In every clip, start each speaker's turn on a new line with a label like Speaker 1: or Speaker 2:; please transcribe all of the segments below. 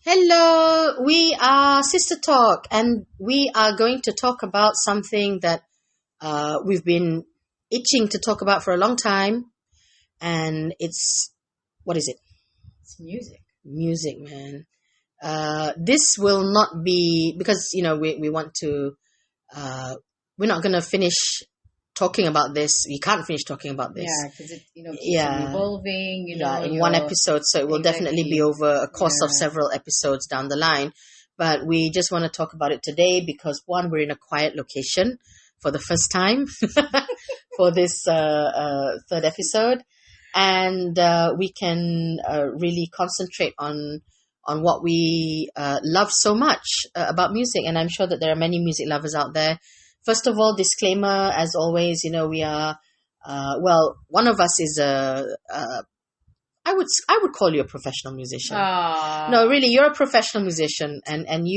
Speaker 1: Hello, we are Sister Talk, and we are going to talk about something that we've been itching to talk about for a long time, and what is it?
Speaker 2: It's music.
Speaker 1: Music, man. This will not be because we want to. We're not going to finish talking about this. We can't finish talking about this.
Speaker 2: Yeah, because it keeps on evolving.
Speaker 1: In one episode, so it will definitely be over a course of several episodes down the line. But we just want to talk about it today because one, we're in a quiet location for the first time for this third episode, and we can really concentrate on what we love so much about music. And I'm sure that there are many music lovers out there. First of all, disclaimer, as always, we are, one of us is I would call you a professional musician. No, really, you're a professional musician, and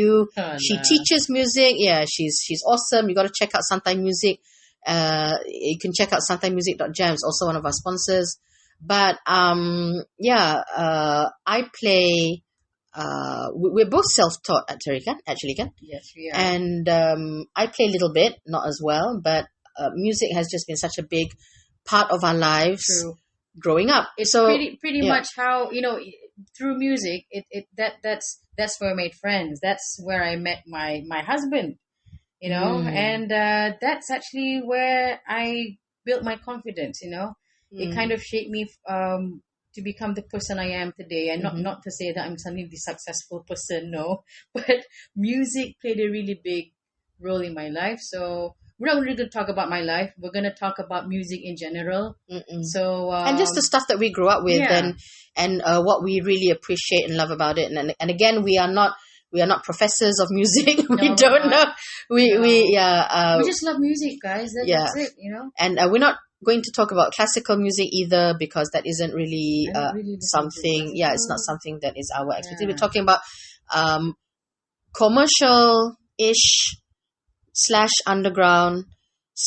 Speaker 1: she teaches music. Yeah, she's awesome. You got to check out Santai Music. You can check out santaimusic.jam. It's also one of our sponsors. But, I play, we're both self-taught actually, kan?
Speaker 2: Yes, we are.
Speaker 1: And I play a little bit, not as well, but music has just been such a big part of our lives.
Speaker 2: True.
Speaker 1: Growing up.
Speaker 2: It's pretty much how, through music, that's where I made friends. That's where I met my husband, and that's actually where I built my confidence, It kind of shaped me to become the person I am today. And not to say that I'm suddenly the successful person, no. But music played a really big role in my life. So we're not really going to talk about my life. We're going to talk about music in general. So
Speaker 1: and just the stuff that we grew up with, and what we really appreciate and love about it. And again, we are not professors of music. We don't know. We
Speaker 2: just love music, guys. That's it,
Speaker 1: And we're not going to talk about classical music either, because that isn't really something. Yeah, it's not something that is our expertise. We're talking about commercial-ish / underground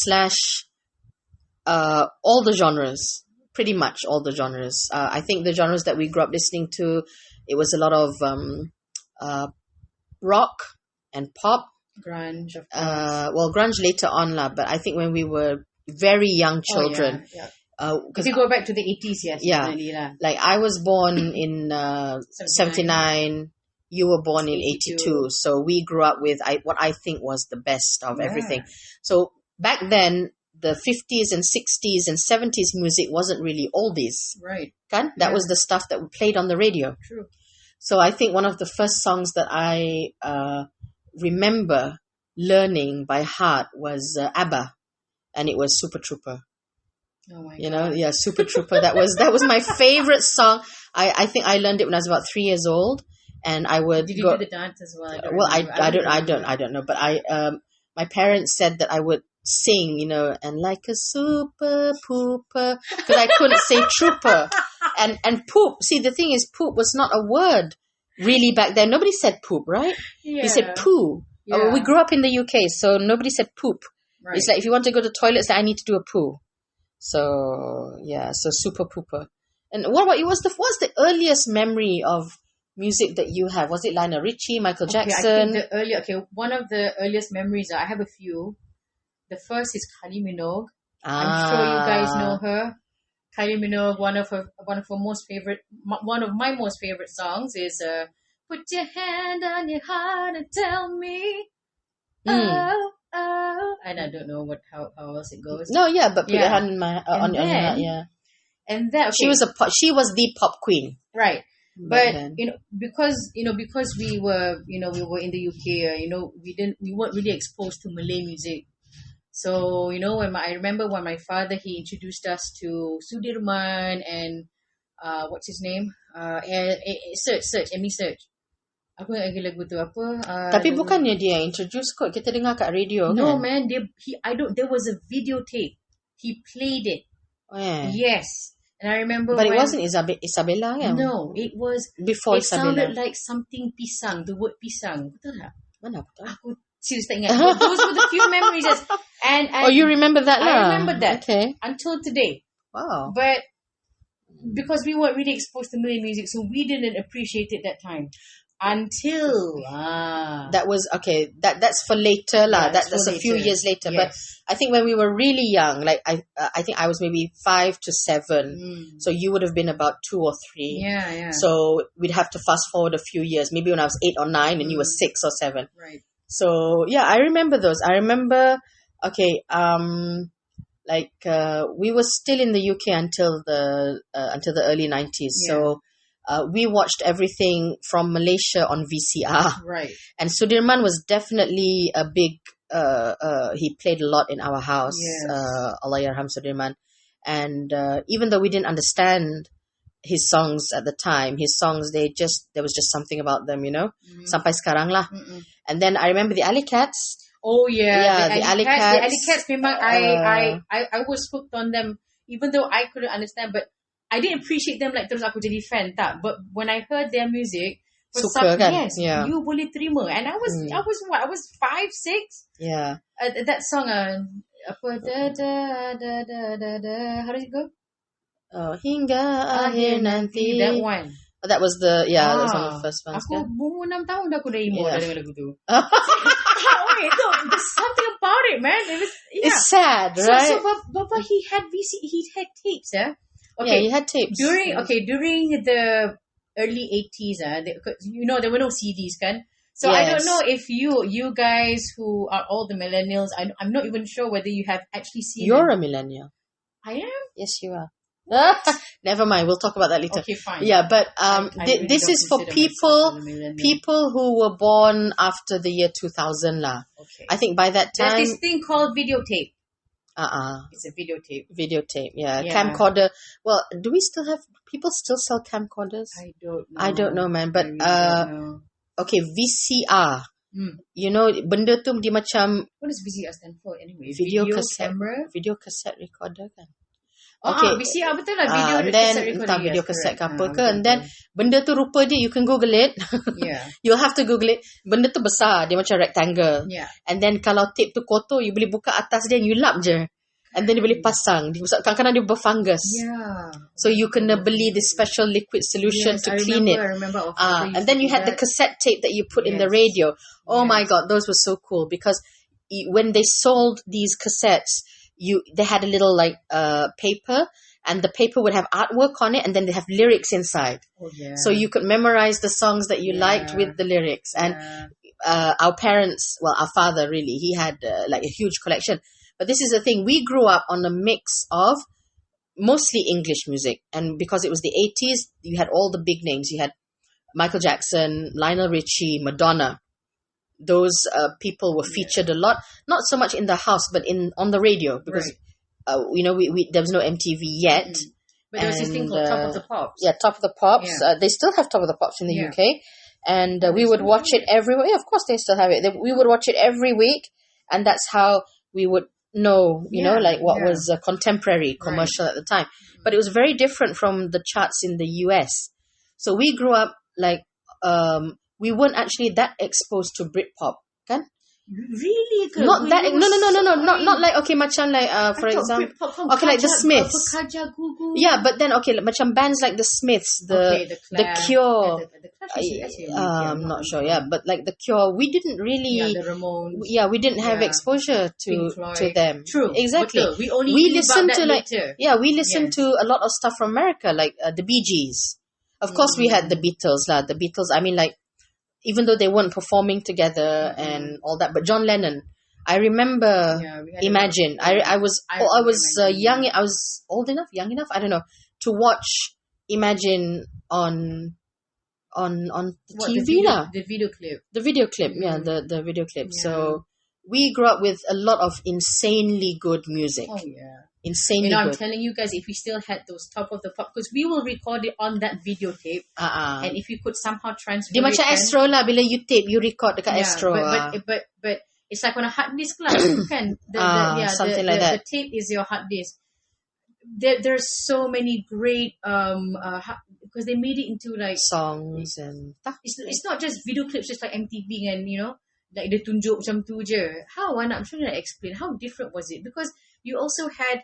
Speaker 1: / all the genres, pretty much all the genres. I think the genres that we grew up listening to, it was a lot of rock and pop.
Speaker 2: Grunge, of course.
Speaker 1: Grunge later on, but I think when we were very young children.
Speaker 2: If you go back to the 80s, yes. Definitely,
Speaker 1: like I was born in 79. You were born in 82. So we grew up with what I think was the best of everything. So back then, the 50s and 60s and 70s music wasn't really oldies.
Speaker 2: Right.
Speaker 1: That was the stuff that we played on the radio.
Speaker 2: True.
Speaker 1: So I think one of the first songs that I remember learning by heart was ABBA. And it was Super Trooper.
Speaker 2: Oh my God.
Speaker 1: Super Trooper. That was my favorite song. I think I learned it when I was about 3 years old, and I would.
Speaker 2: Did you do the dance as well?
Speaker 1: I don't know. But my parents said that I would sing, and like a super pooper, because I couldn't say trooper, and poop. See, the thing is, poop was not a word really back then. Nobody said poop, right?
Speaker 2: Yeah.
Speaker 1: They said poo.
Speaker 2: Yeah.
Speaker 1: We grew up in the UK, so nobody said poop. Right. It's like if you want to go to the toilet, say I need to do a poo. So super pooper. And what about you? What's the earliest memory of music that you have? Was it Lionel Richie, Michael Jackson?
Speaker 2: I think one of the earliest memories, I have a few. The first is Kylie Minogue. I'm sure you guys know her. Kylie Minogue, one of my most favorite songs is "Put Your Hand on Your Heart and Tell Me." And I don't know how else it goes.
Speaker 1: No, but put your hand on your heart,
Speaker 2: And that
Speaker 1: she was the pop queen,
Speaker 2: right? But because we were in the UK, we weren't really exposed to Malay music. So I remember when my father, he introduced us to Sudirman and what's his name? Amy Search. Aku nak lagi lagu tu apa?
Speaker 1: Tapi bukannya dia yang introduce kot, kita dengar kat radio.
Speaker 2: No,
Speaker 1: kan?
Speaker 2: man, there was a videotape. He played it.
Speaker 1: Oh, yeah.
Speaker 2: Yes. And I remember
Speaker 1: But it wasn't Isabella, kan?
Speaker 2: No, it was
Speaker 1: before
Speaker 2: Isabella. It
Speaker 1: Isabella.
Speaker 2: sounded like something pisang, the word pisang. Betul tak?
Speaker 1: Mana aku tahu?
Speaker 2: Aku serius tak ingat. But those were the few memories. And
Speaker 1: you remember that lah?
Speaker 2: I remember that.
Speaker 1: Okay.
Speaker 2: Until today.
Speaker 1: Wow.
Speaker 2: But because we weren't really exposed to Malay music, so we didn't appreciate it that time. Until
Speaker 1: that was okay. That's for later lah.
Speaker 2: that's
Speaker 1: That's
Speaker 2: for
Speaker 1: a few
Speaker 2: later.
Speaker 1: years later. But
Speaker 2: Yes.
Speaker 1: I think when we were really young, like I think I was maybe 5 to 7. So you would have been about 2 or 3.
Speaker 2: Yeah.
Speaker 1: So we'd have to fast forward a few years. Maybe when I was 8 or 9, and you were 6 or 7.
Speaker 2: Right.
Speaker 1: So yeah, I remember those. I remember. Okay. We were still in the UK until the early 90s.
Speaker 2: Yeah.
Speaker 1: So we watched everything from Malaysia on VCR.
Speaker 2: Right.
Speaker 1: And Sudirman was definitely a big, he played a lot in our house.
Speaker 2: Yes.
Speaker 1: Allah Yarham Sudirman. And even though we didn't understand his songs at the time, there was just something about them, Sampai sekarang lah. And then I remember the Alley Cats.
Speaker 2: Oh yeah,
Speaker 1: the Alley
Speaker 2: Cats.
Speaker 1: Cats.
Speaker 2: The Alley Cats, memang I was hooked on them, even though I couldn't understand, but I didn't appreciate them like terus aku jadi fan, tak. But when I heard their music,
Speaker 1: Suka kan?
Speaker 2: Yes,
Speaker 1: Yeah.
Speaker 2: you boleh terima. And I was what? I was 5, 6.
Speaker 1: Yeah.
Speaker 2: That song, apa da da da da da da. How does it go?
Speaker 1: Hingga akhir nanti.
Speaker 2: That one.
Speaker 1: That was that was one of the first ones.
Speaker 2: Aku umur 6 tahun dah aku dah emo dah dengar lagu tu. Okay, so there's something about it, man.
Speaker 1: It's sad, right?
Speaker 2: So Baba, he had tapes, Okay.
Speaker 1: Yeah, he had tapes.
Speaker 2: During the early 80s, there were no CDs, kan? So
Speaker 1: Yes.
Speaker 2: I don't know if you guys who are all the millennials, I'm not even sure whether you have actually seen
Speaker 1: You're
Speaker 2: them.
Speaker 1: a millennial.
Speaker 2: I am?
Speaker 1: Yes, you are. Never mind. We'll talk about that later.
Speaker 2: Okay, fine.
Speaker 1: Yeah, but
Speaker 2: I really
Speaker 1: this
Speaker 2: don't
Speaker 1: is for
Speaker 2: consider myself a millennial.
Speaker 1: people who were born after the year 2000 lah.
Speaker 2: Okay.
Speaker 1: I think by that time.
Speaker 2: There's this thing called videotape.
Speaker 1: It's
Speaker 2: a videotape.
Speaker 1: Videotape, yeah.
Speaker 2: Yeah.
Speaker 1: Camcorder. Well, do we still have people still sell camcorders?
Speaker 2: I don't know.
Speaker 1: Man. But
Speaker 2: I really don't know.
Speaker 1: okay, VCR. Benda tu dia macam
Speaker 2: What does VCR stand for anyway?
Speaker 1: video cassette
Speaker 2: camera?
Speaker 1: video cassette recorder kan.
Speaker 2: Okay, VCR betul lah, video
Speaker 1: and then
Speaker 2: cassette recorder.
Speaker 1: video
Speaker 2: yes,
Speaker 1: cassette ke
Speaker 2: correct.
Speaker 1: apa ke, and then benda tu rupa dia, you can Google it.
Speaker 2: Yeah.
Speaker 1: You'll have to Google it. Benda tu besar, dia macam rectangle.
Speaker 2: Yeah.
Speaker 1: And then kalau tape tu kotor, you boleh buka atas dia and you lap je. And then dia boleh pasang. Kadang-kadang dia berfungus.
Speaker 2: Yeah.
Speaker 1: So you kena beli this special liquid solution to clean it.
Speaker 2: I remember.
Speaker 1: And then you had the cassette tape that you put in the radio. Oh my God, those were so cool because when they sold these cassettes, they had a little paper, and the paper would have artwork on it, and then they have lyrics inside.
Speaker 2: Oh yeah.
Speaker 1: So you could memorize the songs that you liked with the lyrics. And our parents, well, our father really, he had a huge collection. But this is the thing, we grew up on a mix of mostly English music. And because it was the 80s, you had all the big names. You had Michael Jackson, Lionel Richie, Madonna. Those people were featured a lot, not so much in the house, but on the radio, because there was no MTV yet.
Speaker 2: But there was this thing called Top of the Pops.
Speaker 1: Yeah, Top of the Pops.
Speaker 2: Yeah.
Speaker 1: They still have Top of the Pops in the UK, and we would watch it every week. Yeah, of course they still have it. We would watch it every week, and that's how we would know, what was a contemporary commercial at the time. But it was very different from the charts in the US. So we grew up we weren't actually that exposed to Britpop, kan?
Speaker 2: Really?
Speaker 1: Not that. No. Not like macam for example, like the Smiths. Yeah, but then macam bands like the Smiths, the Cure. I'm not sure. Yeah, but like the Cure, we didn't really.
Speaker 2: Yeah, the Ramones.
Speaker 1: Yeah, we didn't have exposure to them.
Speaker 2: True,
Speaker 1: exactly.
Speaker 2: We only listened to later.
Speaker 1: We listened to a lot of stuff from America, like the Bee Gees. Of course, we had the Beatles. The Beatles. I mean, even though they weren't performing together and all that, but John Lennon. I remember Imagine. I was young. I was young enough. I don't know, to watch Imagine on TV lah.
Speaker 2: The video clip.
Speaker 1: The video clip, the video clip. Yeah. So we grew up with a lot of insanely good music.
Speaker 2: Oh yeah.
Speaker 1: Insanely good.
Speaker 2: I'm telling you guys, if we still had those Top of the Pop, because we will record it on that videotape, and if you could somehow transfer
Speaker 1: dia macam Astro lah, bila you tape, you record dekat Astro.
Speaker 2: But it's like on a hard disk lah, kan?
Speaker 1: Something like that.
Speaker 2: The tape is your hard disk. There's so many great because they made it into like
Speaker 1: songs and
Speaker 2: it's not just video clips, just like MTV and like dia tunjuk macam tu je. I'm trying to explain how different was it, because you also had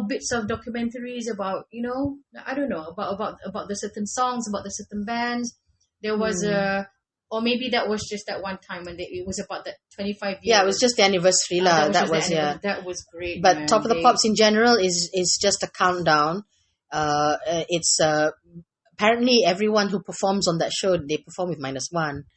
Speaker 2: bits of documentaries about I don't know about the certain songs, about the certain bands. There was Or maybe that was just that one time when it was about that 25 years.
Speaker 1: Yeah, it was just the anniversary lah. That
Speaker 2: was great.
Speaker 1: But
Speaker 2: man.
Speaker 1: Top of the Pops in general is just a countdown. It's apparently everyone who performs on that show, they perform with -1.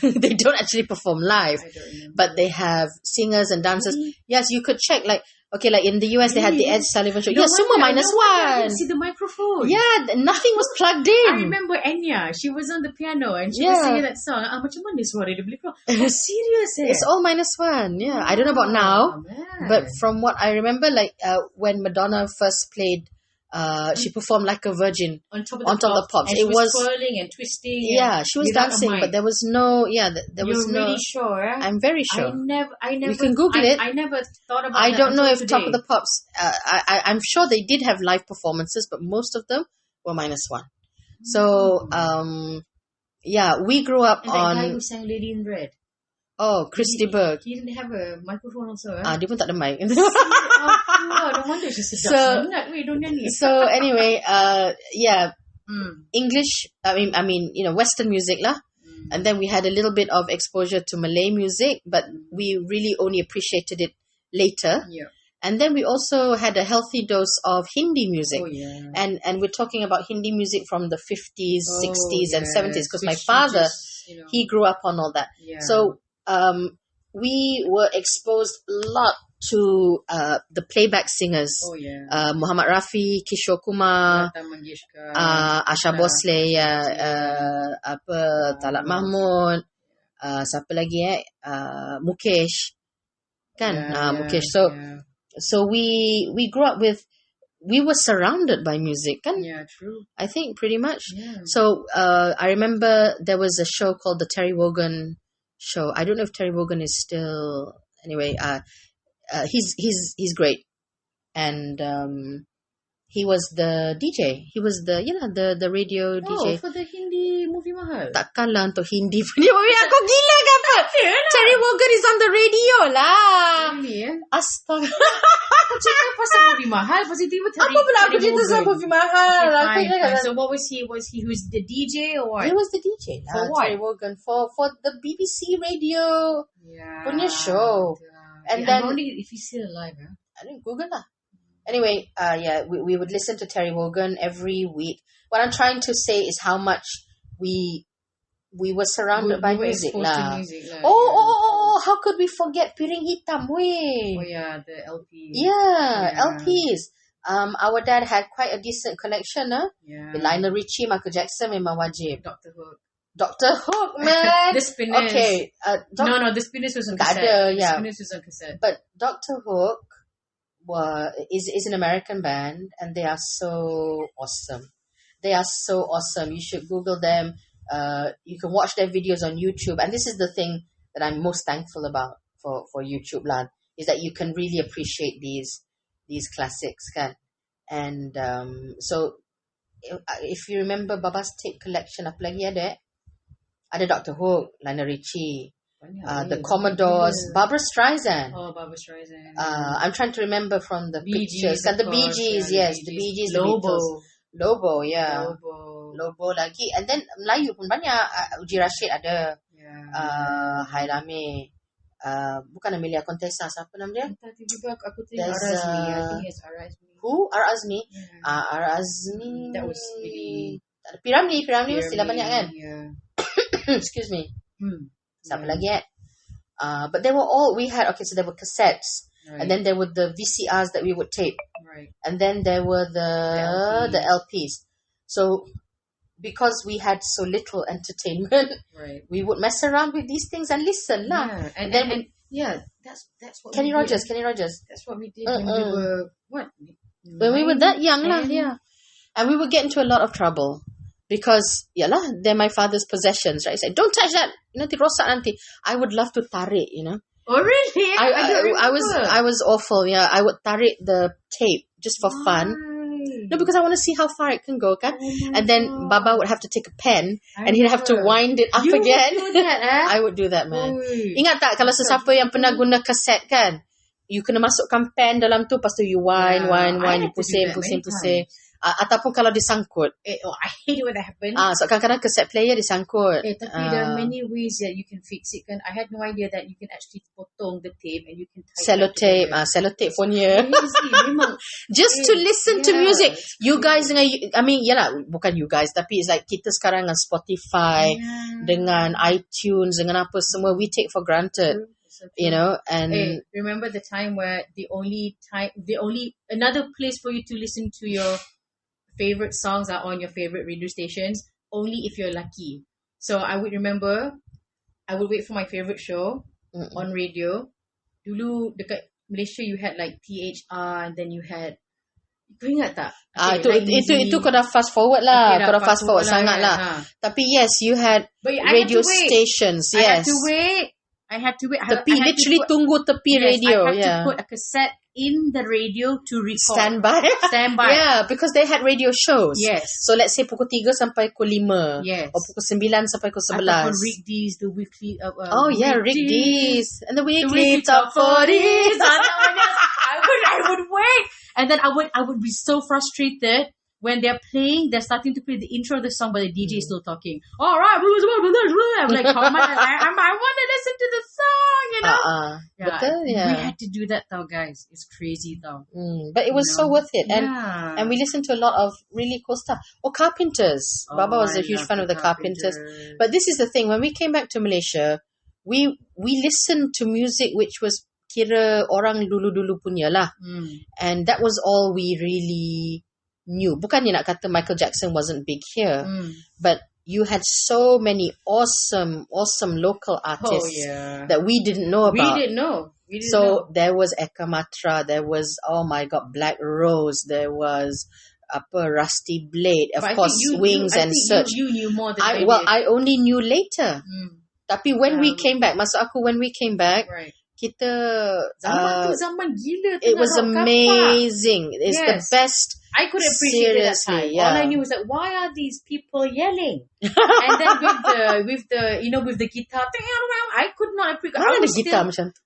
Speaker 1: They don't actually perform live, but they have singers and dancers.
Speaker 2: Really?
Speaker 1: Yes, you could check. Like in the US, they had the Ed Sullivan show. Yeah, semua
Speaker 2: I
Speaker 1: -1.
Speaker 2: see the microphone.
Speaker 1: Yeah, nothing was plugged in.
Speaker 2: I remember Enya. She was on the piano and she was singing that song. Macam mana suara dia boleh keluar? Oh, serious eh?
Speaker 1: It's all -1. Yeah, I don't know about now,
Speaker 2: man.
Speaker 1: but from what I remember, when Madonna first played, she performed like a virgin
Speaker 2: on top
Speaker 1: of the pops.
Speaker 2: And
Speaker 1: it
Speaker 2: she was twirling and twisting.
Speaker 1: Yeah, she was dancing, but there was no. Yeah, there was no.
Speaker 2: You're really sure? Eh?
Speaker 1: I'm very sure.
Speaker 2: I never.
Speaker 1: You can Google it.
Speaker 2: I never thought about.
Speaker 1: I don't know if
Speaker 2: today.
Speaker 1: Top of the Pops. I'm sure they did have live performances, but most of them were -1. So, yeah, we grew up
Speaker 2: and
Speaker 1: on.
Speaker 2: that guy who sang Lady in Red.
Speaker 1: Oh, Christy Berg.
Speaker 2: He didn't have a microphone also.
Speaker 1: Dia pun tak ada mic.
Speaker 2: No wonder she's a sangat. Wait, don't nyanyi.
Speaker 1: So anyway, yeah, English. I mean, Western music lah. And then we had a little bit of exposure to Malay music, but we really only appreciated it later.
Speaker 2: Yeah.
Speaker 1: And then we also had a healthy dose of Hindi music.
Speaker 2: Oh, yeah.
Speaker 1: And we're talking about Hindi music from the 50s, 60s, and 70s, because my
Speaker 2: Which
Speaker 1: father,
Speaker 2: just,
Speaker 1: he grew up on all that.
Speaker 2: Yeah.
Speaker 1: So we were exposed a lot to the playback singers.
Speaker 2: Oh, yeah.
Speaker 1: Muhammad Rafi, Kishore Kumar, Asha Bhosle, Talat Mahmud, siapa lagi Mukesh. Kan? Mukesh. So we grew up with, we were surrounded by music, kan?
Speaker 2: Yeah, true.
Speaker 1: I think pretty much.
Speaker 2: Yeah.
Speaker 1: So I remember there was a show called the Terry Wogan show. I don't know if Terry Wogan is still. Anyway, he's great, and he was the DJ. He was the radio DJ.
Speaker 2: Oh, for the Hindi movie mahal.
Speaker 1: Takkanlah untuk Hindi punya movie. Aku gila ke apa? Terry Wogan is on the radio lah.
Speaker 2: Really?
Speaker 1: Astaga.
Speaker 2: Aku cakap pasal movie mahal, pasal tiba Terry.
Speaker 1: Apa pula aku cerita pasal movie mahal?
Speaker 2: Okay, fine. So what was he? Was he who's the DJ or what?
Speaker 1: He was the DJ lah.
Speaker 2: For what?
Speaker 1: Terry Wogan for the BBC radio punya show. And
Speaker 2: I
Speaker 1: then
Speaker 2: wonder if he's still alive. Huh?
Speaker 1: I didn't Google lah. Anyway, we would listen to Terry Wogan every week. What I'm trying to say is how much we were surrounded by music lah. Oh, how could we forget Piring Hitam, weh?
Speaker 2: Oh yeah, the LP.
Speaker 1: Yeah, LPs. Our dad had quite a decent collection,
Speaker 2: Yeah.
Speaker 1: With Lionel Richie, Michael Jackson, memang wajib.
Speaker 2: Dr. Hook,
Speaker 1: man.
Speaker 2: The Spinners.
Speaker 1: Okay.
Speaker 2: No, the Spinners was on cassette. The Spinners was on cassette.
Speaker 1: But Dr. Hook is an American band, and they are so awesome. They are so awesome. You should Google them. You can watch their videos on YouTube. And this is the thing that I'm most thankful about for YouTube land, is that you can really appreciate these classics, kan? And so if you remember Baba's tape collection, apa lagi ada? Ada Dr. Hook, Lionel Richie, the Commodores, Barbra Streisand.
Speaker 2: Oh, Barbra Streisand.
Speaker 1: I'm trying to remember from the
Speaker 2: Bee
Speaker 1: pictures.
Speaker 2: Gees,
Speaker 1: And the Bee Gees, yes, the Bee Gees, the Beatles. Lobo, yeah. Lobo lagi. And then Melayu pun banyak. Uji Rashid ada. Hairame. Bukan Amelia Contessa. Siapa nama dia?
Speaker 2: Tiba-tiba aku tengok Ar-Azmi. I think it's Ar-Azmi.
Speaker 1: Who? Ar-Azmi?
Speaker 2: Yeah.
Speaker 1: Ar-Azmi.
Speaker 2: That was really...
Speaker 1: Piramli mesti dah banyak kan?
Speaker 2: Yeah.
Speaker 1: Excuse me. Siapa lagi but they were all, we had, so there were cassettes. Right. And then there were the VCRs that we would tape.
Speaker 2: Right.
Speaker 1: And then there were the LPs. So because we had so little entertainment,
Speaker 2: right,
Speaker 1: we would mess around with these things and listen.
Speaker 2: Yeah. And then that's what
Speaker 1: Kenny Rogers.
Speaker 2: That's what we did when we were what?
Speaker 1: When we were that young lah, yeah. And we would get into a lot of trouble. Because, they're my father's possessions, right? He said, don't touch that. Nanti rosak nanti. I would love to tarik,
Speaker 2: Oh, really?
Speaker 1: I was awful, yeah. I would tarik the tape just for fun. No, because I want to see how far it can go, kan? And then Baba would have to take a pen and he'd have to wind it up again.
Speaker 2: You would do that,
Speaker 1: I would do that, man. Ingat tak kalau sesiapa yang pernah guna kaset, kan? You kena masukkan pen dalam tu, lepas tu you wind, you pusing. Ataupun kalau disangkut.
Speaker 2: I hate it when that happens.
Speaker 1: So kadang-kadang cassette player disangkut.
Speaker 2: Tapi there are many ways that you can fix it kan. I had no idea that you can actually potong the tape and you can tie
Speaker 1: Sellotape. Sellotape pun ya.
Speaker 2: Memang.
Speaker 1: Just to listen to music. You guys dengan, I mean, yalah, bukan you guys, tapi it's like kita sekarang dengan Spotify, dengan iTunes, dengan apa semua, we take for granted. You know, and
Speaker 2: remember the time where another place for you to listen to your favorite songs are on your favorite radio stations, only if you're lucky. So I would remember, I would wait for my favorite show on radio. Dulu dekat Malaysia you had like THR, and then you had, kau ingat tak?
Speaker 1: Itu kau dah fast forward lah. Kau dah fast forward sangat lah. Tapi yes, you had radio stations. Yes.
Speaker 2: I had to wait.
Speaker 1: Tepi, literally tunggu tepi radio.
Speaker 2: I had to put a cassette in the radio to record. Standby.
Speaker 1: Yeah, because they had radio shows.
Speaker 2: Yes.
Speaker 1: So let's say pukul 3 sampai pukul 5.
Speaker 2: Yes.
Speaker 1: Or pukul 9 sampai pukul 11.
Speaker 2: Ataupun Rick D's, the weekly.
Speaker 1: Rick D's. And the weekly top 40s.
Speaker 2: I would wait. And then I would be so frustrated when they're playing, they're starting to play the intro of the song, but the DJ is still talking. All right, I'm like, how am I want to listen to the song, you know?
Speaker 1: Betul, yeah.
Speaker 2: We had to do that, though, guys. It's crazy, though.
Speaker 1: But it was so worth it, and we listened to a lot of really cool stuff. Carpenters. Baba was a huge fan of the Carpenters. But this is the thing: when we came back to Malaysia, we listened to music which was kira orang dulu punya lah, and that was all we really knew. Bukannya nak kata Michael Jackson wasn't big here, but you had so many awesome local artists that we didn't know about.
Speaker 2: We didn't know.
Speaker 1: There was Eka Matra, there was, oh my God, Black Rose, there was Rusty Blade, of course, Wings and Search.
Speaker 2: You knew more than
Speaker 1: I only knew later. Tapi when we came back, when we came back, kita
Speaker 2: zaman gila.
Speaker 1: It was amazing. It's the best.
Speaker 2: I couldn't appreciate it that time.
Speaker 1: Yeah.
Speaker 2: All I knew was that why are these people yelling? And then with the guitar, I could not appreciate.
Speaker 1: Mana ada gitar macam tu?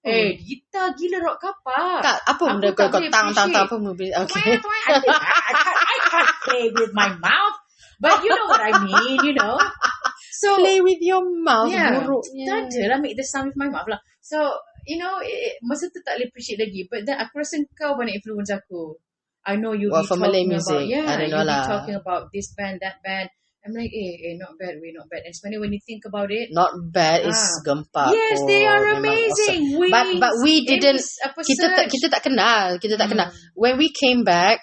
Speaker 2: Gitar gila rock kapak.
Speaker 1: Apa benda kau tang apa mobil? Okay.
Speaker 2: I can't play with my mouth, but you know what I mean, you know. So
Speaker 1: play with your mouth.
Speaker 2: Tak ada lah, make the sound with my mouth lah. So you know, masa tu tak boleh appreciate lagi. But then aku rasa kau banyak influence aku. I know you'll be talking about, you'll be talking about this band, that band. I'm like, not bad, not bad. And especially when you think about it,
Speaker 1: not bad is gempak.
Speaker 2: Yes, they are amazing.
Speaker 1: Awesome. But we didn't. Kita tak kenal. When we came back,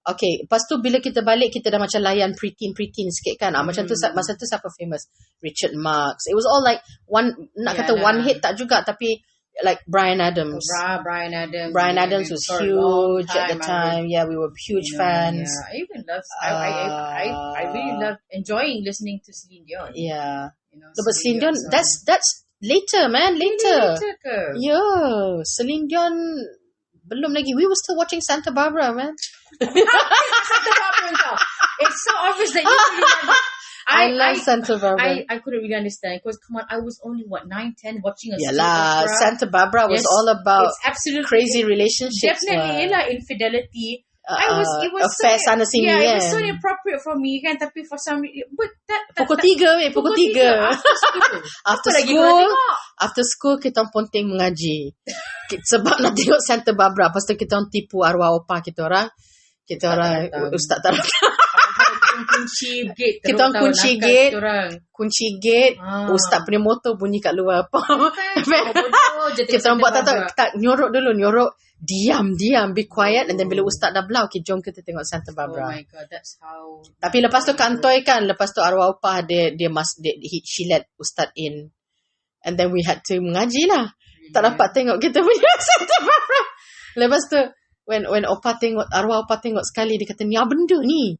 Speaker 1: okay, lepas tu bila kita balik, kita dah macam layan preteen sikit kan. Macam tu, masa tu siapa famous? Richard Marx. It was all like one hit tak juga, tapi like Bryan Adams.
Speaker 2: Bryan
Speaker 1: Adams was huge at the time. Yeah, we were huge fans.
Speaker 2: Yeah, I even love. I really love enjoying listening to Celine Dion.
Speaker 1: Yeah, but Celine Dion, that's later, man. Later. Yeah, Celine Dion. Belum lagi. We were still watching Santa Barbara, man.
Speaker 2: Santa Barbara. It's so obvious that you really
Speaker 1: I love Santa Barbara.
Speaker 2: I couldn't really understand because come on, I was only 9, 10 watching a
Speaker 1: Santa Barbara was all about crazy relationships.
Speaker 2: Definitely infidelity. It was
Speaker 1: affair sana sini.
Speaker 2: It was so inappropriate for me kan, tapi for some reason, but
Speaker 1: pukul 3 after school kita ponting mengaji sebab nak tengok Santa Barbara. Lepas tu kita tipu arwah opa kita orang ustaz tak kita kunci gate ustaz punya motor bunyi kat luar apa kita buat tak nyorok diam be quiet, and then bila ustaz dah belau, okay, jom kita tengok Santa Barbara.
Speaker 2: Oh my God, that's how.
Speaker 1: Tapi lepas tu kantoi kan, lepas tu arwah opah she let ustaz in, and then we had to mengaji lah. Tak dapat tengok kita punya Santa Barbara. Lepas tu when arwah opah tengok sekali, dia kata, ni apa benda ni?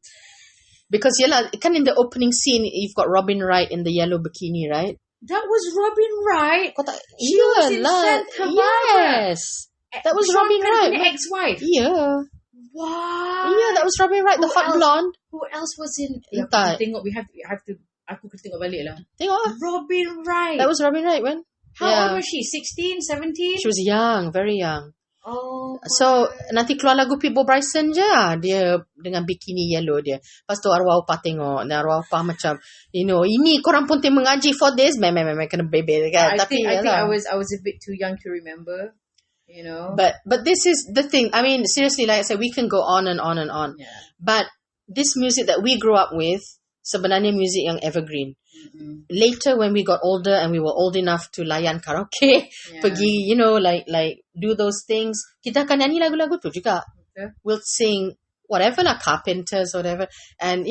Speaker 1: Because yalah, kan in the opening scene you've got Robin Wright in the yellow bikini, right?
Speaker 2: That was Robin Wright. She was in Santa Barbara.
Speaker 1: Yes. That was Robin Wright.
Speaker 2: The ex-wife.
Speaker 1: Yeah.
Speaker 2: Wow.
Speaker 1: Yeah, that was Robin Wright, the hot blonde.
Speaker 2: Who else was in?
Speaker 1: Entah.
Speaker 2: We have to. Aku kena tengok balik lah.
Speaker 1: Tengok lah.
Speaker 2: Robin Wright.
Speaker 1: That was Robin Wright, man.
Speaker 2: How old was she? 16, 17?
Speaker 1: She was young, very young.
Speaker 2: Oh
Speaker 1: So
Speaker 2: my.
Speaker 1: nanti keluar lagu Pitbull Bryson je lah, dia dengan bikini yellow dia. Lepas tu arwah opah tengok, dan arwah opah macam, ini korang pun mengaji for this, memang kena bebel kan.
Speaker 2: I
Speaker 1: Tapi
Speaker 2: think
Speaker 1: yalah.
Speaker 2: I was a bit too young to remember,
Speaker 1: But this is the thing. I mean, seriously, like I said, we can go on and on and on.
Speaker 2: Yeah.
Speaker 1: But this music that we grew up with, sebenarnya music yang evergreen.
Speaker 2: Mm-mm.
Speaker 1: Later, when we got older and we were old enough to layan karaoke, pergi, like do those things, kita akan nyanyi lagu-lagu tu juga.
Speaker 2: Okay.
Speaker 1: We'll sing whatever, like Carpenters, whatever. And,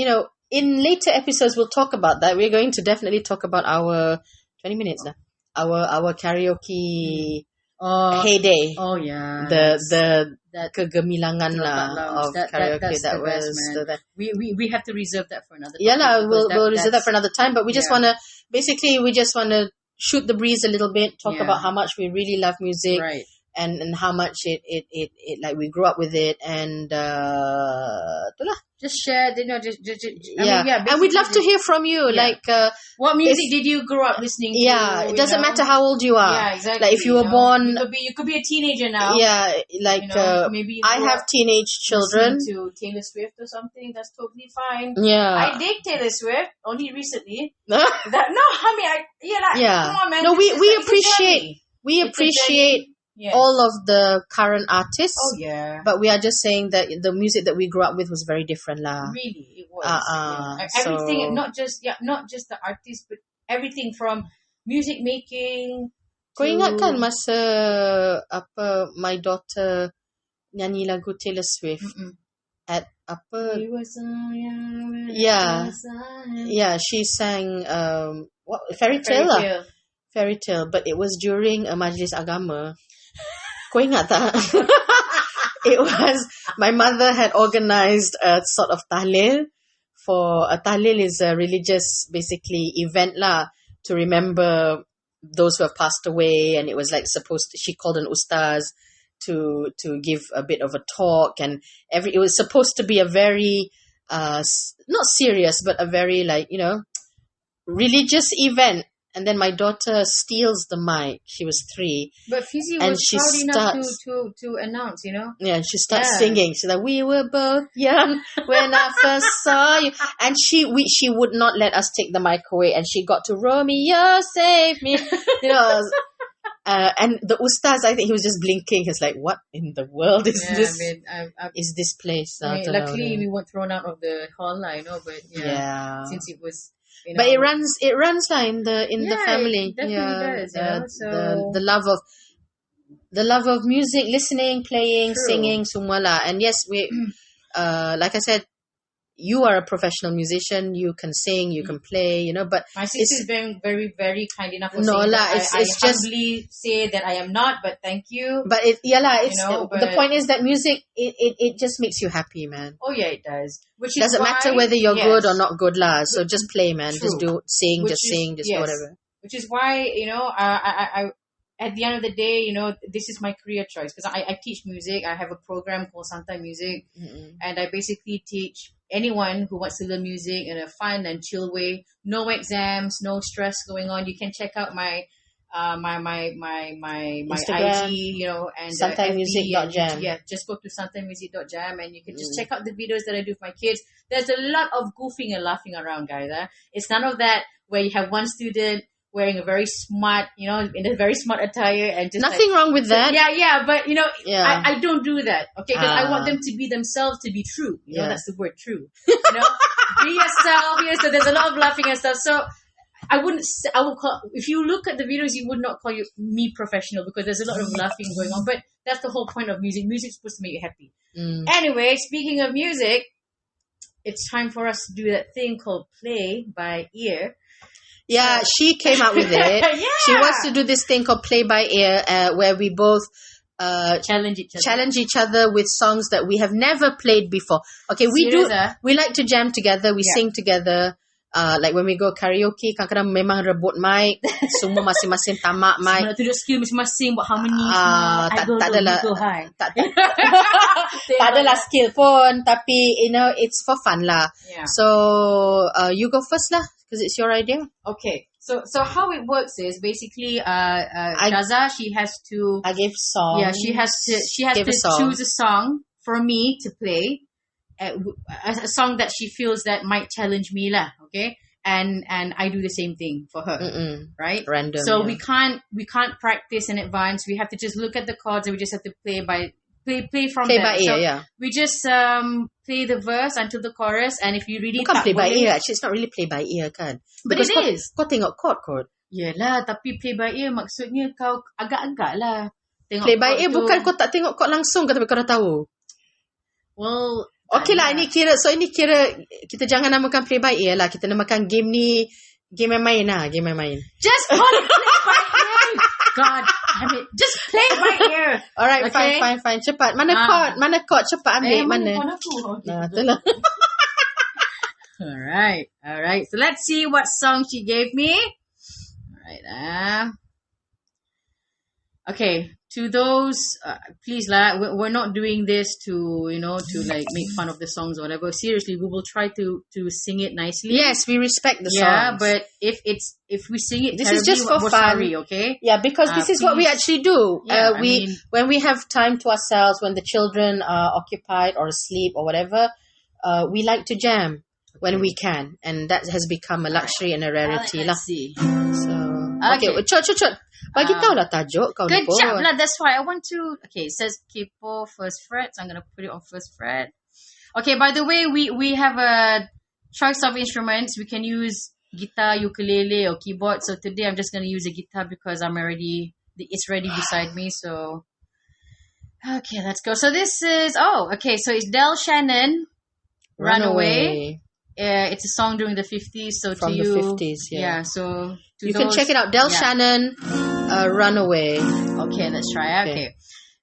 Speaker 1: in later episodes, we'll talk about that. We're going to definitely talk about our 20 minutes now. Our karaoke heyday.
Speaker 2: Oh yeah.
Speaker 1: The kegemilangan lah of karaoke that was
Speaker 2: best, we have to reserve that for another time.
Speaker 1: Yeah lah, we'll reserve that for another time, but we just want to shoot the breeze a little bit, talk about how much we really love music,
Speaker 2: right,
Speaker 1: and how much it like we grew up with it, and itulah.
Speaker 2: Just share, just
Speaker 1: and we'd love to hear from you. Like,
Speaker 2: what music did you grow up listening to?
Speaker 1: Yeah, it doesn't matter how old you are.
Speaker 2: Yeah, exactly.
Speaker 1: Like, if you were born,
Speaker 2: you could be a teenager now.
Speaker 1: Yeah, like
Speaker 2: maybe
Speaker 1: I have teenage children.
Speaker 2: To Taylor Swift or something. That's totally fine.
Speaker 1: Yeah,
Speaker 2: I dig Taylor Swift only recently.
Speaker 1: Yeah.
Speaker 2: Come on, man.
Speaker 1: No, we appreciate all of the current artists.
Speaker 2: Oh yeah.
Speaker 1: But we are just saying that the music that we grew up with was very different lah.
Speaker 2: Really, it was. Everything, not just the artists, but everything from music making.
Speaker 1: Kau ingat kan masa my daughter nyanyi lagu Taylor Swift at Yeah, she sang Fairy Tale, but it was during a majlis agama. Kau ingat tak? It was, my mother had organized a sort of tahlil. A tahlil is a religious, basically, event lah, to remember those who have passed away, and it was like she called an ustaz to give a bit of a talk, and it was supposed to be a very, not serious, but a very, like, religious event. And then my daughter steals the mic. She was 3.
Speaker 2: But Fizi was proud enough to announce,
Speaker 1: Yeah, she starts singing. She's like, we were both young when I first saw you. And she would not let us take the mic away. And she got to Romeo, save me. And the ustaz, I think he was just blinking. He's like, what in the world is this? Is this place?
Speaker 2: Luckily, we weren't thrown out of the hall, but since it was...
Speaker 1: But it runs in the family.
Speaker 2: It definitely does.
Speaker 1: The love of music, listening, playing, singing, semua lah. And yes, we like I said, you are a professional musician. You can sing, you can play, but
Speaker 2: my sister's been very, very kind enough for
Speaker 1: saying
Speaker 2: that.
Speaker 1: It's
Speaker 2: I
Speaker 1: just
Speaker 2: humbly say that I am not, but thank you.
Speaker 1: But the point is that music, it just makes you happy, man.
Speaker 2: Oh yeah, it does. Which
Speaker 1: doesn't matter whether you're good or not good, lah. So just play, man.
Speaker 2: True.
Speaker 1: Just sing, whatever.
Speaker 2: Which is why I at the end of the day, this is my career choice, because I teach music. I have a program called Santai Music, and I basically teach anyone who wants to learn music in a fun and chill way. No exams, no stress going on. You can check out my
Speaker 1: Instagram,
Speaker 2: IG, and
Speaker 1: santaimusic.jam.
Speaker 2: Just go to santaimusic.jam and you can just check out the videos that I do with my kids. There's a lot of goofing and laughing around, guys. It's none of that where you have one student wearing a very smart, in a very smart attire, and just
Speaker 1: nothing wrong with that.
Speaker 2: Yeah, but I don't do that, okay? Because I want them to be themselves, to be true. That's the word, true. Be yourself. So there's a lot of laughing and stuff. So I would call, if you look at the videos, you would not call me professional, because there's a lot of laughing going on. But that's the whole point of music. Music's supposed to make you happy. Anyway, speaking of music, it's time for us to do that thing called play by ear.
Speaker 1: Yeah, she came out with it. She wants to do this thing called play by ear, where we both
Speaker 2: challenge
Speaker 1: each other with songs that we have never played before. Okay, we like to jam together, we sing together. Like when we go karaoke, kadang-kadang memang rebut mic, semua masing-masing tamak mic.
Speaker 2: Semua nak tunjuk skill masing-masing, buat harmony
Speaker 1: tak adalah skill pun, tapi it's for fun lah. So you go first lah, because it's your idea.
Speaker 2: Okay, So how it works is basically, Shaza, she has to.
Speaker 1: I gave song.
Speaker 2: Yeah, she has to choose a song for me to play, a song that she feels that might challenge me lah. Okay, and I do the same thing for her. Right?
Speaker 1: Random.
Speaker 2: So we can't practice in advance. We have to just look at the chords and we just have to play from
Speaker 1: play
Speaker 2: there.
Speaker 1: by ear.
Speaker 2: So
Speaker 1: yeah.
Speaker 2: we just play the verse until the chorus, and if you really
Speaker 1: bukan
Speaker 2: tak
Speaker 1: play by
Speaker 2: boleh,
Speaker 1: ear. Actually, it's not really play by ear kan.
Speaker 2: But
Speaker 1: Because
Speaker 2: it is.
Speaker 1: Kau tengok chord.
Speaker 2: Yelah, tapi play by ear maksudnya kau agak-agak lah. Tengok
Speaker 1: Play by
Speaker 2: chord
Speaker 1: ear
Speaker 2: tu.
Speaker 1: bukan kau tak tengok chord langsung ke, tapi kau dah tahu.
Speaker 2: Well,
Speaker 1: Okay lah, ini kira kita jangan namakan play by ear lah. Kita namakan game ni game main lah, game main.
Speaker 2: Just call it play by ear. God damn it. Just play by ear.
Speaker 1: Alright,
Speaker 2: okay?
Speaker 1: fine. Cepat. Mana chord? Cepat ambil. Mana?
Speaker 2: Aku?
Speaker 1: Nah, itulah.
Speaker 2: Alright. So let's see what song she gave me. Alright. Okay. To those, please lah, we're not doing this to like make fun of the songs or whatever. Seriously, we will try to sing it nicely.
Speaker 1: Yes, we respect the songs.
Speaker 2: Yeah, but if we sing it
Speaker 1: this
Speaker 2: terribly,
Speaker 1: is just for
Speaker 2: we're
Speaker 1: fun.
Speaker 2: sorry, okay?
Speaker 1: Yeah, because this is what we actually do.
Speaker 2: Yeah,
Speaker 1: when we have time to ourselves, when the children are occupied or asleep or whatever, we like to jam when we can, and that has become a luxury and a rarity lah.
Speaker 2: Let's see.
Speaker 1: So okay, cut. Bagi tahu lah tajuk kau.
Speaker 2: Good job lah. That's why I want to. Okay, it says Kipo first fret, so I'm gonna put it on first fret. Okay, by the way, we have a choice of instruments. We can use guitar, ukulele, or keyboard. So today I'm just gonna use a guitar because it's ready beside me. So okay, let's go. So this is so it's Shannon, Runaway. It's a song during the 50s. So
Speaker 1: from
Speaker 2: to
Speaker 1: the
Speaker 2: you,
Speaker 1: 50s,
Speaker 2: yeah. So
Speaker 1: you can check it out. Shannon, Runaway.
Speaker 2: Okay, let's try. Okay.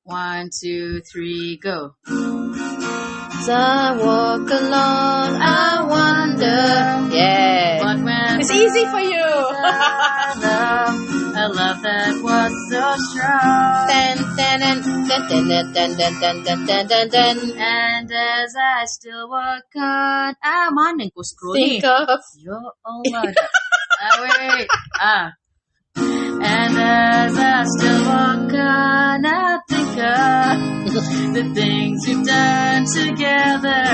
Speaker 2: 1, 2, 3, go. As I walk along, I wonder.
Speaker 1: Yeah.
Speaker 2: But when
Speaker 1: It's easy for you.
Speaker 2: A love that was so strong. And as I still walk on, mana kau scroll ni?
Speaker 1: Think of.
Speaker 2: Ya Allah. Wait. And as I still walk on, I think of the things we've done together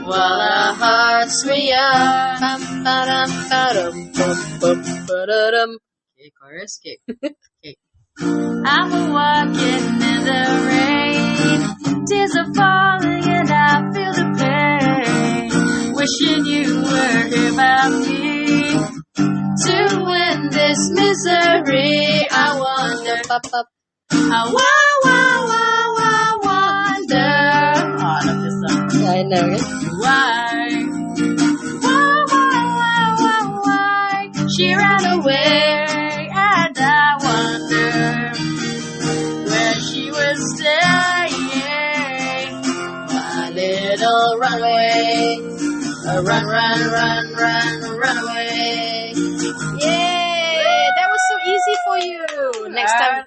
Speaker 2: while our hearts were young. Okay, chorus. Okay. I'm walking in the rain, tears are falling and I feel the pain. Wishing you were here by me to end this misery. I wonder. I wonder. Oh, I love this song.
Speaker 1: I know it.
Speaker 2: Why? She ran away, and I wonder where she was staying. My little runaway, run away.
Speaker 1: Yay! That was so easy for you. Next time,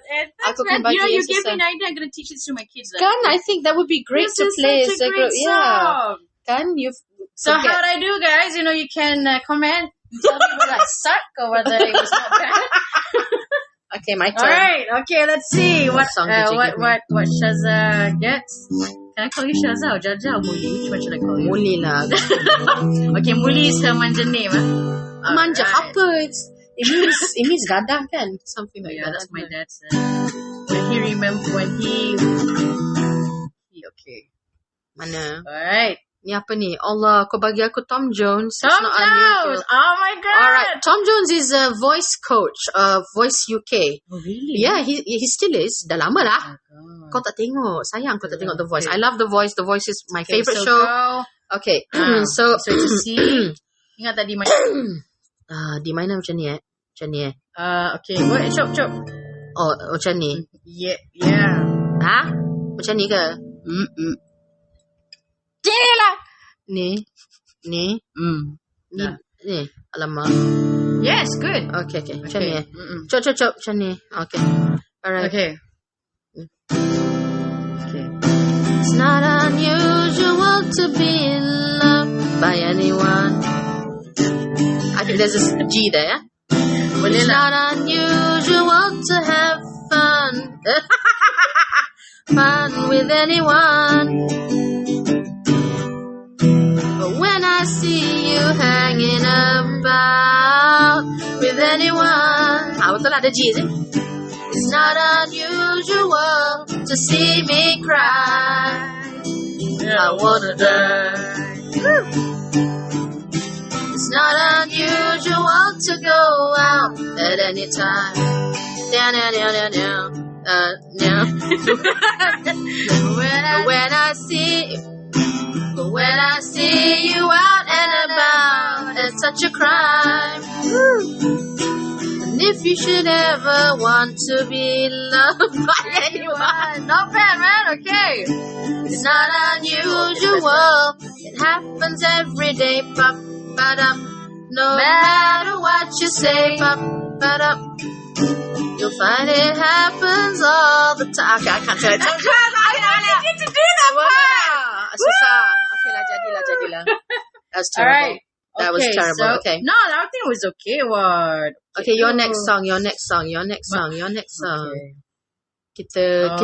Speaker 1: aku akan bagi
Speaker 2: you gave me an idea. I'm gonna teach this to my kids.
Speaker 1: Kan, I think that would be great
Speaker 2: This
Speaker 1: to
Speaker 2: is
Speaker 1: play.
Speaker 2: such a great
Speaker 1: Yeah.
Speaker 2: song.
Speaker 1: Kan,
Speaker 2: So how would I do, guys? You can comment. Tell me whether I suck or whether it was not bad.
Speaker 1: Okay, my turn.
Speaker 2: All right. Okay, let's see what
Speaker 1: song did you give me?
Speaker 2: what Shaza gets. Can I call you Shaza or Jaja or Muli? Which one should I call you?
Speaker 1: Muli lah.
Speaker 2: Okay, Muli is her manja name.
Speaker 1: Manja
Speaker 2: Alright.
Speaker 1: apa? It means gadah kan? Something like that.
Speaker 2: That's my dad's. When he. Okay.
Speaker 1: Mana?
Speaker 2: All right.
Speaker 1: Ni apa ni? Allah, kau bagi aku Tom Jones. It's
Speaker 2: Tom
Speaker 1: not
Speaker 2: Jones.
Speaker 1: unusual.
Speaker 2: Oh my god.
Speaker 1: Alright, Tom Jones is a voice coach, Voice UK.
Speaker 2: Oh really?
Speaker 1: Yeah, he still is. Dah lama lah.
Speaker 2: Oh,
Speaker 1: Kau tak tengok. Sayang kau tak tengok The Voice.
Speaker 2: Okay.
Speaker 1: I love The Voice. The Voice is my favorite
Speaker 2: so
Speaker 1: show.
Speaker 2: Go.
Speaker 1: Okay,
Speaker 2: So it's a C. Ingat tadi
Speaker 1: di mana macam ni Macam ni
Speaker 2: okay. What? Chop.
Speaker 1: Oh, macam ni.
Speaker 2: Yeah.
Speaker 1: Ha? Macam ni ke?
Speaker 2: Sini lah.
Speaker 1: Ni. Ni.
Speaker 2: Dah.
Speaker 1: Ni. Alamak.
Speaker 2: Yes, good.
Speaker 1: Okay. Macam ni
Speaker 2: Mm-mm.
Speaker 1: Cop. Macam ni. Okay. Alright.
Speaker 2: Okay.
Speaker 1: It's not unusual to be in love by anyone. I think there's a G there, yeah?
Speaker 2: Boleh
Speaker 1: It's
Speaker 2: lah.
Speaker 1: not unusual to have fun. Fun with anyone. But when I see you hanging about with anyone, betul lah, ada G, is it? It's not unusual to see me cry. I wanna die. It's not unusual to go out at any time. Down. When I see you out and about, it's such a crime. And if you should ever want to be loved by anyone,
Speaker 2: Not bad, man. Okay.
Speaker 1: it's not unusual. It happens every day. Ba-ba-dum. No matter what you say, ba-ba-dum. You'll find it happens all the time. Okay, I can't do it.
Speaker 2: I need to do that part.
Speaker 1: Susah. Okay lah, jadilah. That was terrible.
Speaker 2: All right.
Speaker 1: That was terrible.
Speaker 2: So,
Speaker 1: Okay.
Speaker 2: No, I think it was okay. What?
Speaker 1: Okay, your next song. Kita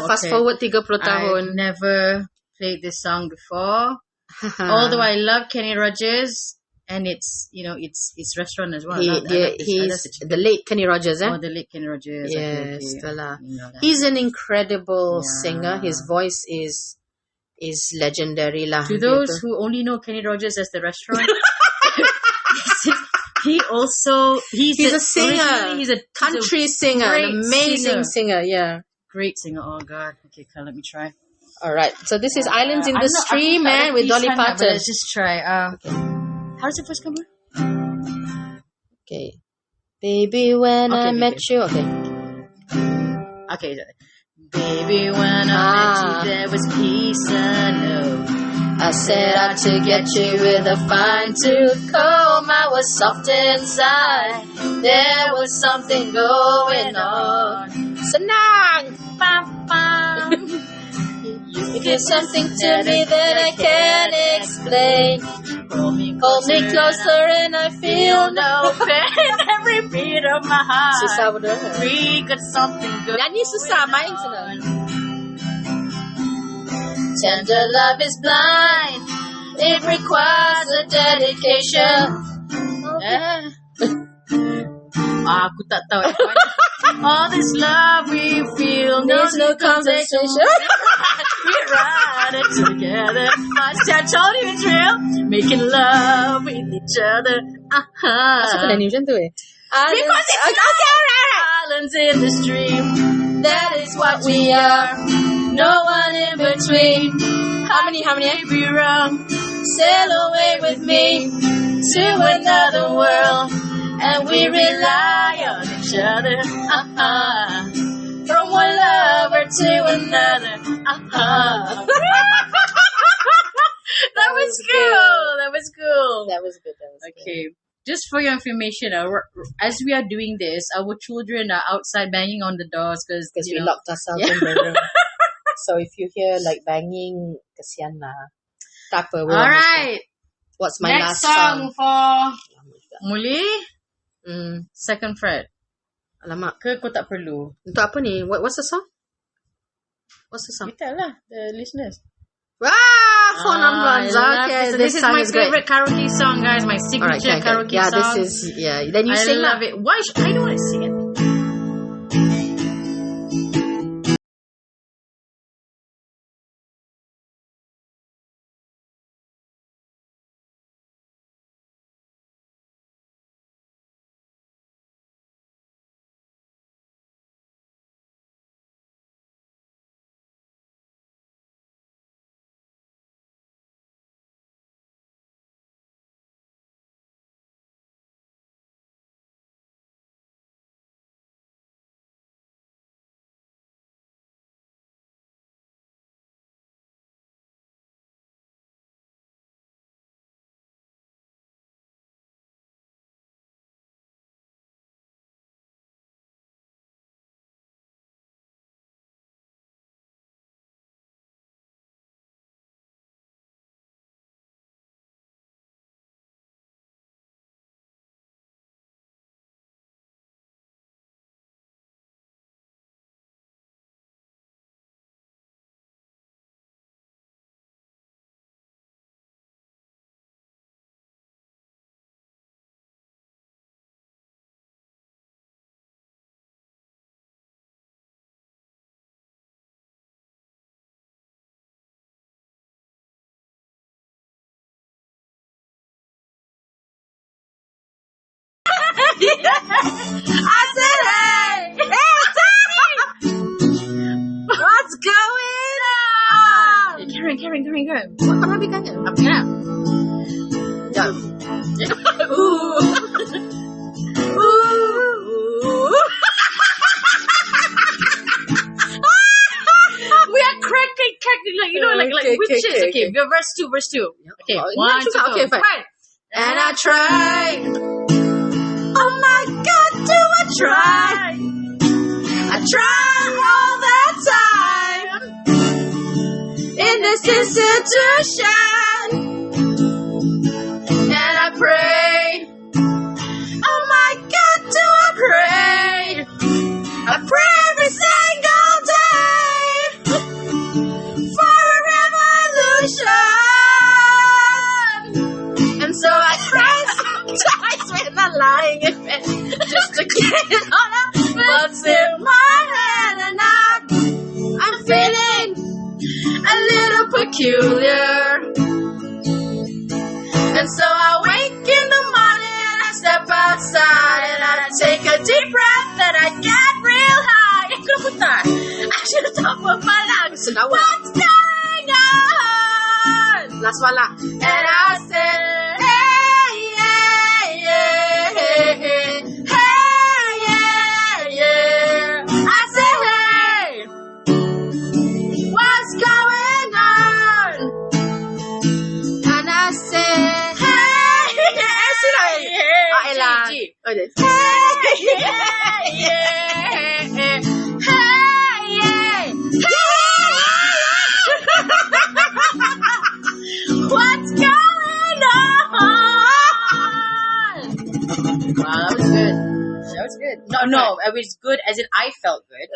Speaker 1: fast
Speaker 2: okay.
Speaker 1: forward 30 tahun.
Speaker 2: I've never played this song before. Although I love Kenny Rogers, and it's restaurant as well.
Speaker 1: He's the late Kenny Rogers, eh?
Speaker 2: Oh, the late Kenny Rogers.
Speaker 1: Yes,
Speaker 2: okay.
Speaker 1: Stella.
Speaker 2: You know that.
Speaker 1: He's an incredible
Speaker 2: Yeah.
Speaker 1: singer. His voice is legendary lah.
Speaker 2: To those who only know Kenny Rogers as the restaurant, he's a singer.
Speaker 1: He's a country singer, an amazing singer. Yeah.
Speaker 2: Great singer. Oh God. Okay, let me try.
Speaker 1: All right. So this is Islands in the Stream, man, with Dolly Parton.
Speaker 2: Let's just try.
Speaker 1: Okay.
Speaker 2: How does it first come on?
Speaker 1: Okay. Baby, when I met you. Okay.
Speaker 2: Okay. Baby, when I met you, there was peace and love.
Speaker 1: I set out to get you with a fine-tooth comb. I was soft inside. There was something going on. Senang! Bam, bam. You did something to me that I can't explain. Hold me closer and I feel no pain.
Speaker 2: Every beat of my heart.
Speaker 1: Susah betul.
Speaker 2: We got something good.
Speaker 1: Nyanyi susah, main senang. Tender love is blind. It requires a dedication.
Speaker 2: Aku tak tahu. All this love we feel,
Speaker 1: There's no conversation.
Speaker 2: We ride it together. I told you it's real. Making love with each other.
Speaker 1: Asal kena nyanyi macam tu
Speaker 2: Because it's islands in the stream.
Speaker 1: That is what we are. No one in between. How many?
Speaker 2: Be wrong.
Speaker 1: Sail away with me to another world, and we rely on each other. From one lover to another.
Speaker 2: That was cool. That was cool.
Speaker 1: That was good.
Speaker 2: Okay. Just for your information, as we are doing this, our children are outside banging on the doors because
Speaker 1: we locked ourselves in the room. So if you hear like banging, kesian lah. Tak apa.
Speaker 2: All right.
Speaker 1: What's my
Speaker 2: Next
Speaker 1: last
Speaker 2: song for Muli?
Speaker 1: Mm.
Speaker 2: Second fret.
Speaker 1: Alamak.
Speaker 2: Ke kau tak perlu?
Speaker 1: Untuk apa ni? What's the song?
Speaker 2: You tell lah the listeners.
Speaker 1: Phone number. Okay,
Speaker 2: this is my favorite
Speaker 1: great.
Speaker 2: karaoke song, guys. My signature karaoke song.
Speaker 1: Yeah, this is Then you sing.
Speaker 2: I love it. Why? I don't want to sing it.
Speaker 1: I said, hey, what's going on?
Speaker 2: Karen.
Speaker 1: Kenapa Karen?
Speaker 2: Apa kena?
Speaker 1: Ooh.
Speaker 2: We are cracking, like witches. Okay, verse 2. Okay, one, two,
Speaker 1: okay,
Speaker 2: go.
Speaker 1: fine. And I try. Oh my God, do I try? I try all the time in this institution, and I pray. Oh my God, do I pray? I pray every single day for a revolution. And so I cry sometimes when I'm lying in bed just to get it all out. What's in my head, and I'm feeling a little peculiar. And so I wake in the morning and I step outside and I take a deep breath and I get real high. I should have top of my lungs. So now what's going on? Last one lah. And I said, hey, yeah, I said, hey, what's going on? And I said, what's going on?
Speaker 2: Wow, that was good. No, it was good as in I felt good.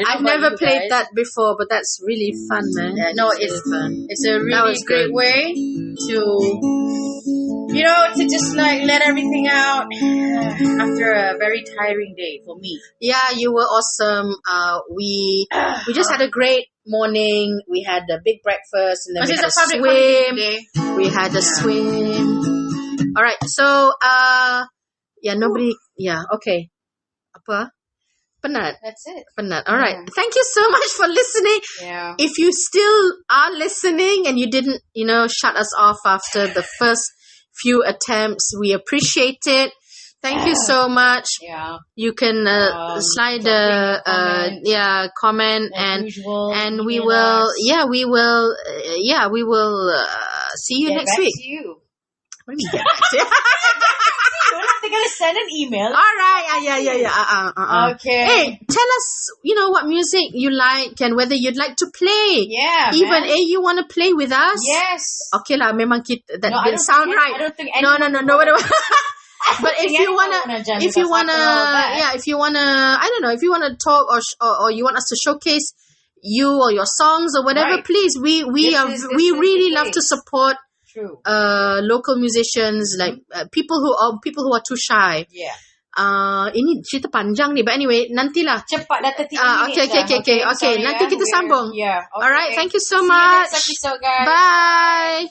Speaker 1: I've never played that before, but that's really fun, man.
Speaker 2: Yeah, no, it's fun. It's a really great way to just like let everything out after a very tiring day for me.
Speaker 1: Yeah, you were awesome. We just had a great morning. We had a big breakfast and then we had a swim. We had a swim. All right, so okay. Apa? Penat.
Speaker 2: That's it.
Speaker 1: Penat. All right. Thank you so much for listening.
Speaker 2: Yeah.
Speaker 1: If you still are listening and you didn't, shut us off after the first few attempts, we appreciate it. Thank you so much.
Speaker 2: Yeah.
Speaker 1: You can slide a comment and we will see you next week.
Speaker 2: To you.
Speaker 1: What do you get back to you?
Speaker 2: They're gonna send an email.
Speaker 1: All right. Yeah.
Speaker 2: Okay.
Speaker 1: Hey, tell us, what music you like and whether you'd like to play.
Speaker 2: Yeah.
Speaker 1: Even you want to play with us?
Speaker 2: Yes.
Speaker 1: Okay lah, memang kita that didn't sound right.
Speaker 2: I don't think
Speaker 1: No. But if you wanna, I don't know, if you wanna talk or you want us to showcase you or your songs or whatever, please. We really love to support local musicians, like people who are too shy.
Speaker 2: Yeah.
Speaker 1: Ini cerita panjang ni, but anyway, nantilah.
Speaker 2: Cepat dah 30 minutes.
Speaker 1: Okay. Nanti kita sambung.
Speaker 2: Yeah. Okay.
Speaker 1: All right. Thank you so
Speaker 2: See
Speaker 1: much.
Speaker 2: you next episode, guys.
Speaker 1: Bye.